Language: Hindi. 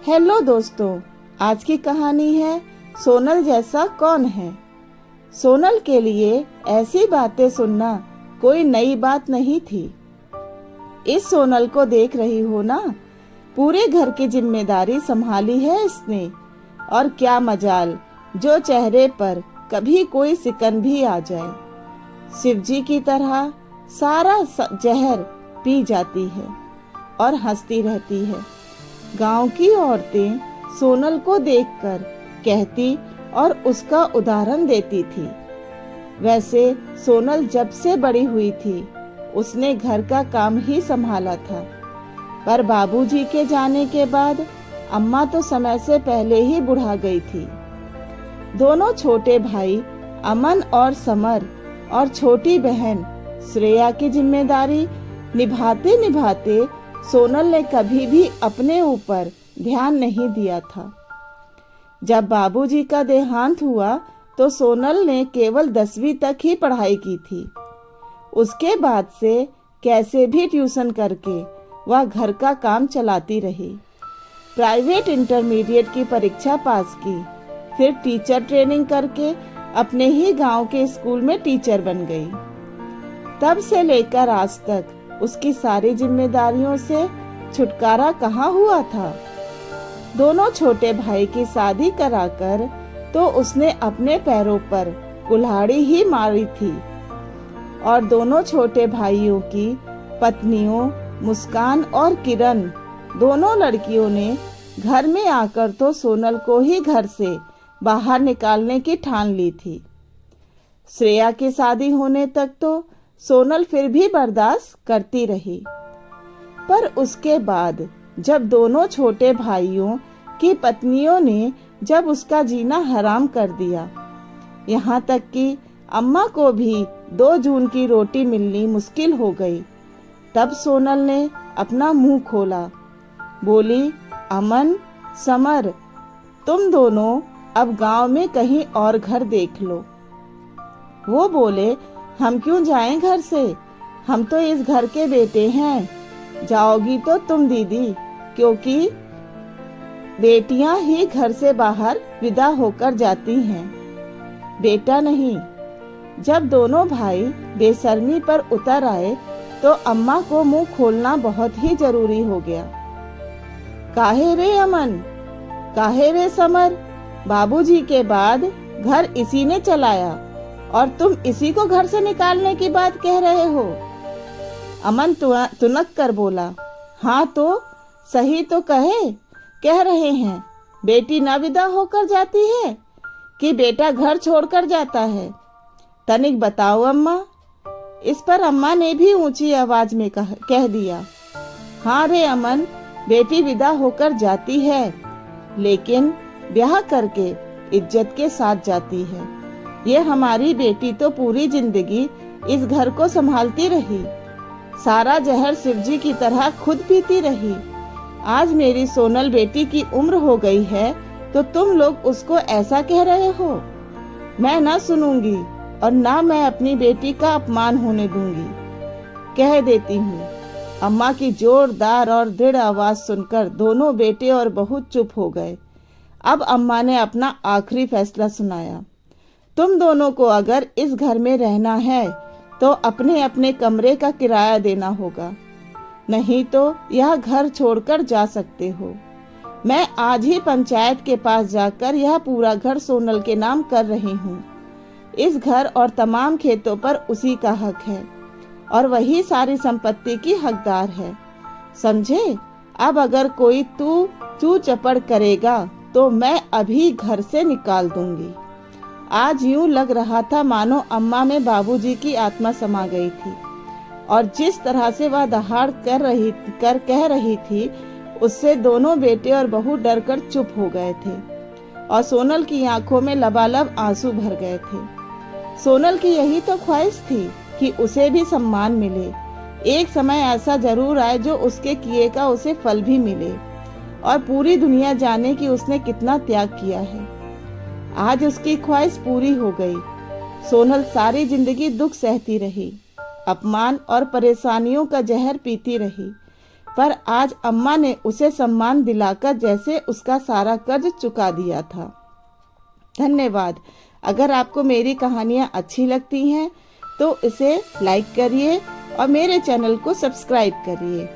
हेलो दोस्तों, आज की कहानी है सोनल जैसा कौन है। सोनल के लिए ऐसी बातें सुनना कोई नई बात नहीं थी। इस सोनल को देख रही हो ना, पूरे घर की जिम्मेदारी संभाली है इसने। और क्या मजाल जो चेहरे पर कभी कोई सिकन भी आ जाए। शिवजी की तरह सारा जहर पी जाती है और हंसती रहती है। गांव की औरतें सोनल को देखकर कहती और उसका उदाहरण देती थी। वैसे सोनल जब से बड़ी हुई थी उसने घर का काम ही संभाला था, पर बाबूजी के जाने के बाद अम्मा तो समय से पहले ही बुढ़ा गई थी। दोनों छोटे भाई अमन और समर और छोटी बहन श्रेया की जिम्मेदारी निभाते निभाते सोनल ने कभी भी अपने ऊपर ध्यान नहीं दिया था। जब बाबूजी का देहांत हुआ तो सोनल ने केवल 10वीं तक ही पढ़ाई की थी। उसके बाद से कैसे भी ट्यूशन करके वह घर का काम चलाती रही। प्राइवेट इंटरमीडिएट की परीक्षा पास की, फिर टीचर ट्रेनिंग करके अपने ही गांव के स्कूल में टीचर बन गई। तब से लेकर आज तक उसकी सारी जिम्मेदारियों से छुटकारा कहाँ हुआ था। दोनों छोटे भाई की शादी कराकर तो उसने अपने पैरों पर कुल्हाड़ी ही मारी थी। और दोनों छोटे भाइयों की पत्नियों मुस्कान और किरण, दोनों लड़कियों ने घर में आकर तो सोनल को ही घर से बाहर निकालने की ठान ली थी। श्रेया की शादी होने तक तो सोनल फिर भी बर्दाश्त करती रही, पर उसके बाद जब दोनों छोटे भाइयों की पत्नियों ने जब उसका जीना हराम कर दिया, यहाँ तक कि अम्मा को भी 2 जून की रोटी मिलनी मुश्किल हो गई, तब सोनल ने अपना मुंह खोला। बोली, अमन, समर, तुम दोनों अब गांव में कहीं और घर देख लो। वो बोले, हम क्यों जाएं घर से, हम तो इस घर के बेटे हैं। जाओगी तो तुम दीदी, क्योंकि बेटियां ही घर से बाहर विदा होकर जाती हैं, बेटा नहीं। जब दोनों भाई बेशर्मी पर उतर आए तो अम्मा को मुंह खोलना बहुत ही जरूरी हो गया। काहे रे अमन, काहे रे समर, बाबूजी के बाद घर इसी ने चलाया और तुम इसी को घर से निकालने की बात कह रहे हो। अमन तुनक कर बोला, हाँ तो सही तो कह रहे हैं। बेटी ना विदा होकर जाती है कि बेटा घर छोड़कर जाता है, तनिक बताओ अम्मा। इस पर अम्मा ने भी ऊंची आवाज में कह दिया, हाँ रे अमन, बेटी विदा होकर जाती है, लेकिन ब्याह करके इज्जत के साथ जाती है। ये हमारी बेटी तो पूरी जिंदगी इस घर को संभालती रही, सारा जहर शिवजी की तरह खुद पीती रही। आज मेरी सोनल बेटी की उम्र हो गई है तो तुम लोग उसको ऐसा कह रहे हो। मैं ना सुनूंगी और ना मैं अपनी बेटी का अपमान होने दूंगी। कह देती हूँ। अम्मा की जोरदार और दृढ़ आवाज सुनकर दोनों बेटे और बहू चुप हो गए। अब अम्मा ने अपना आखिरी फैसला सुनाया। तुम दोनों को अगर इस घर में रहना है तो अपने अपने कमरे का किराया देना होगा, नहीं तो यह घर छोड़कर जा सकते हो। मैं आज ही पंचायत के पास जाकर यह पूरा घर सोनल के नाम कर रही हूँ। इस घर और तमाम खेतों पर उसी का हक है और वही सारी संपत्ति की हकदार है, समझे। अब अगर कोई तू चपड़ करेगा तो मैं अभी घर से निकाल दूंगी। आज यूं लग रहा था मानो अम्मा में बाबूजी की आत्मा समा गई थी और जिस तरह से वह दहाड़ कह रही थी उससे दोनों बेटे और बहू डरकर चुप हो गए थे और सोनल की आंखों में लबालब आंसू भर गए थे। सोनल की यही तो ख्वाहिश थी कि उसे भी सम्मान मिले। एक समय ऐसा जरूर आए जो उसके किए का उसे फल भी मिले और पूरी दुनिया जाने कि उसने कितना त्याग किया है। आज उसकी ख्वाहिश पूरी हो गई। सोनल सारी जिंदगी दुख सहती रही, अपमान और परेशानियों का जहर पीती रही, पर आज अम्मा ने उसे सम्मान दिलाकर जैसे उसका सारा कर्ज चुका दिया था। धन्यवाद। अगर आपको मेरी कहानियाँ अच्छी लगती हैं तो इसे लाइक करिए और मेरे चैनल को सब्सक्राइब करिए।